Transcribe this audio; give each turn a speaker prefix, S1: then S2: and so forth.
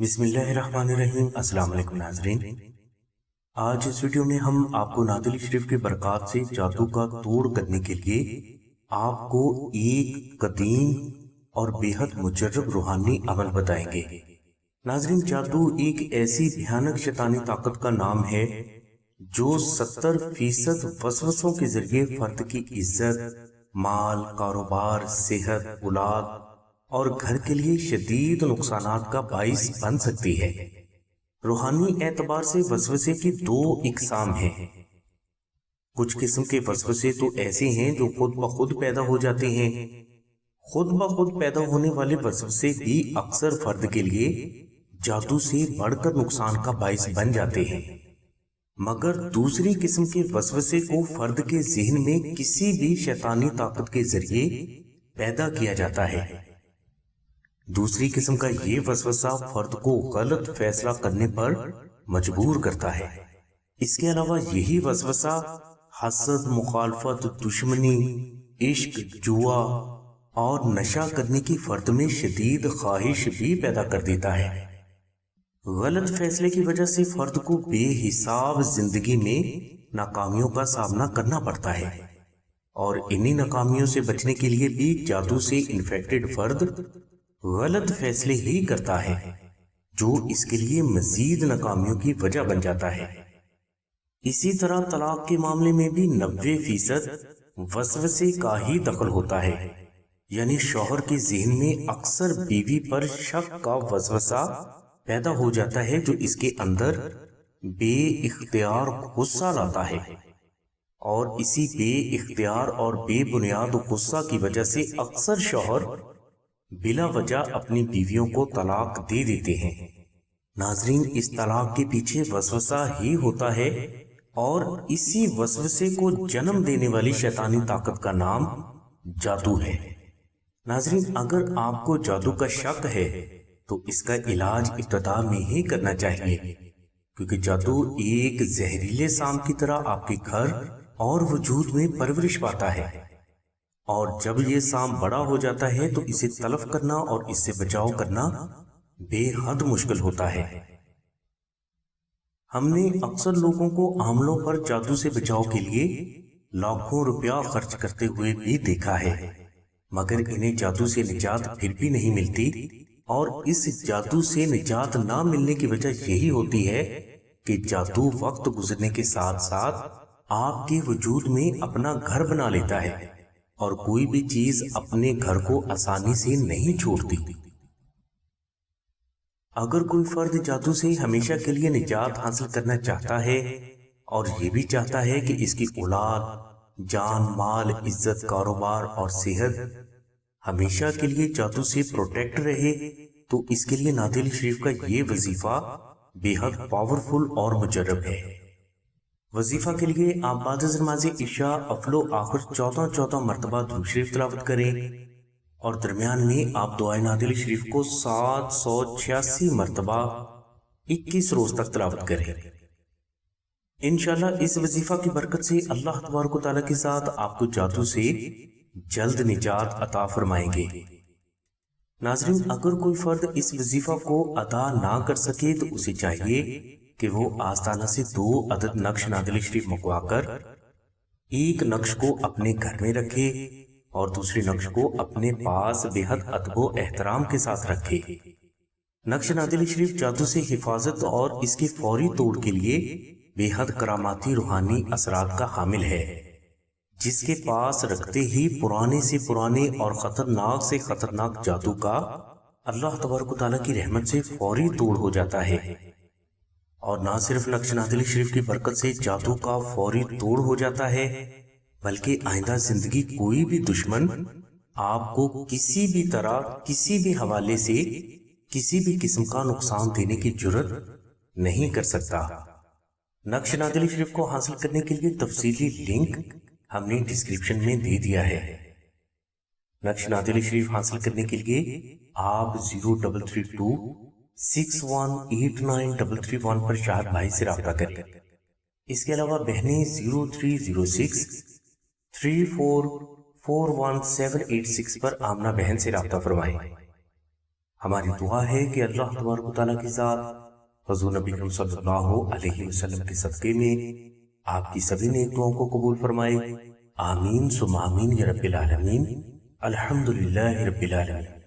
S1: بسم اللہ الرحمن الرحیم۔ السلام علیکم ناظرین، آج اس ویڈیو میں ہم آپ کو نعت علی شریف کے برکات سے جادو کا توڑ کرنے کے لیے آپ کو ایک قدیم اور بے حد مجرب روحانی عمل بتائیں گے۔ ناظرین، جادو ایک ایسی بھیانک شیطانی طاقت کا نام ہے جو 70% وسوسوں کے ذریعے فرد کی عزت، مال، کاروبار، صحت، اولاد اور گھر کے لیے شدید نقصانات کا باعث بن سکتی ہے۔ روحانی اعتبار سے وسوسے کی دو اقسام ہیں۔ کچھ قسم کے وسوسے تو ایسے ہیں جو خود بخود پیدا ہو جاتے ہیں۔ خود بخود پیدا ہونے والے وسوسے بھی اکثر فرد کے لیے جادو سے بڑھ کر نقصان کا باعث بن جاتے ہیں، مگر دوسری قسم کے وسوسے کو فرد کے ذہن میں کسی بھی شیطانی طاقت کے ذریعے پیدا کیا جاتا ہے۔ دوسری قسم کا یہ وسوسہ فرد کو غلط فیصلہ کرنے پر مجبور کرتا ہے۔ اس کے علاوہ یہی وسوسہ حسد، مخالفت، دشمنی، عشق، جوا اور نشہ کرنے کی فرد میں شدید خواہش بھی پیدا کر دیتا ہے۔ غلط فیصلے کی وجہ سے فرد کو بے حساب زندگی میں ناکامیوں کا سامنا کرنا پڑتا ہے، اور انہی ناکامیوں سے بچنے کے لیے بھی جادو سے انفیکٹڈ فرد غلط فیصلے ہی کرتا ہے، جو اس کے لیے مزید ناکامیوں کی وجہ بن جاتا ہے۔ اسی طرح طلاق کے معاملے میں بھی 90% وسوسے کا ہی دخل ہوتا ہے، یعنی شوہر کے ذہن میں اکثر بیوی پر شک کا وسوسہ پیدا ہو جاتا ہے، جو اس کے اندر بے اختیار غصہ لاتا ہے، اور اسی بے اختیار اور بے بنیاد غصہ کی وجہ سے اکثر شوہر بلا وجہ اپنی بیویوں کو طلاق دے دیتے ہیں۔ ناظرین، اس طلاق کے پیچھے وسوسہ ہی ہوتا ہے، اور اسی وسوسے کو جنم دینے والی شیطانی طاقت کا نام جادو ہے۔ ناظرین، اگر آپ کو جادو کا شک ہے تو اس کا علاج ابتدا میں ہی کرنا چاہیے، کیونکہ جادو ایک زہریلے سام کی طرح آپ کے گھر اور وجود میں پرورش پاتا ہے، اور جب یہ سام بڑا ہو جاتا ہے تو اسے تلف کرنا اور اس سے بچاؤ کرنا بے حد مشکل ہوتا ہے۔ ہم نے اکثر لوگوں کو عاملوں پر جادو سے بچاؤ کے لیے لاکھوں روپیہ خرچ کرتے ہوئے بھی دیکھا ہے، مگر انہیں جادو سے نجات پھر بھی نہیں ملتی، اور اس جادو سے نجات نہ ملنے کی وجہ یہی ہوتی ہے کہ جادو وقت گزرنے کے ساتھ ساتھ آپ کے وجود میں اپنا گھر بنا لیتا ہے، اور کوئی بھی چیز اپنے گھر کو آسانی سے نہیں چھوڑتی۔ اگر کوئی فرد جادو سے ہمیشہ کے لیے نجات حاصل کرنا چاہتا ہے، اور یہ بھی چاہتا ہے کہ اس کی اولاد، جان، مال، عزت، کاروبار اور صحت ہمیشہ کے لیے جادو سے پروٹیکٹ رہے، تو اس کے لیے نعت علی شریف کا یہ وظیفہ بے حد پاورفل اور مجرب ہے۔ وظیفہ کے لیے آپ بعد از نماز عشاء اول و آخر 14 مرتبہ درود شریف تلاوت کریں، اور درمیان میں آپ دعائے نعت علی شریف کو 786 مرتبہ 21 روز تک تلاوت کریں۔ انشاءاللہ اس وظیفہ کی برکت سے اللہ تبارک و تعالیٰ کی ذات آپ کو جادو سے جلد نجات عطا فرمائیں گے۔ ناظرین، اگر کوئی فرد اس وظیفہ کو ادا نہ کر سکے تو اسے چاہیے کہ وہ آستانہ سے 2 عدد نقش نعت علی شریف منگوا کر ایک نقش کو اپنے گھر میں رکھے اور دوسرے نقش کو اپنے پاس بے حد ادب و احترام کے ساتھ رکھے۔ نقش نعت علی شریف جادو سے حفاظت اور اس کے فوری توڑ کے لیے بے حد کراماتی روحانی اثرات کا حامل ہے، جس کے پاس رکھتے ہی پرانے سے پرانے اور خطرناک سے خطرناک جادو کا اللہ تبارک و تعالیٰ کی رحمت سے فوری توڑ ہو جاتا ہے، اور نہ صرف نقش نعت علی شریف کی برکت سے جادو کا فوری توڑ ہو جاتا ہے، بلکہ آئندہ زندگی کوئی بھی دشمن آپ کو کسی بھی طرح، کسی بھی حوالے سے کسی بھی قسم کا نقصان دینے کی جرت نہیں کر سکتا۔ نقش نعت علی شریف کو حاصل کرنے کے لیے تفصیلی لنک ہم نے ڈسکرپشن میں دے دیا ہے۔ نقش نعت علی شریف حاصل کرنے کے لیے آپ 0332 618933 پر شاہد بھائی سے رابطہ کریں۔ اس کے علاوہ بہنیں 0306 3441 786 پر آمنہ بہن سے رابطہ فرمائیں۔ ہماری دعا ہے کہ اللہ تبارک و تعالیٰ کی ذات حضور نبی کریم صلی اللہ علیہ وسلم کے صدقے میں آپ کی سبھی نیک دعاؤں کو قبول فرمائے۔ آمین ثم آمین یا رب العالمین۔ الحمدللہ رب العالمین۔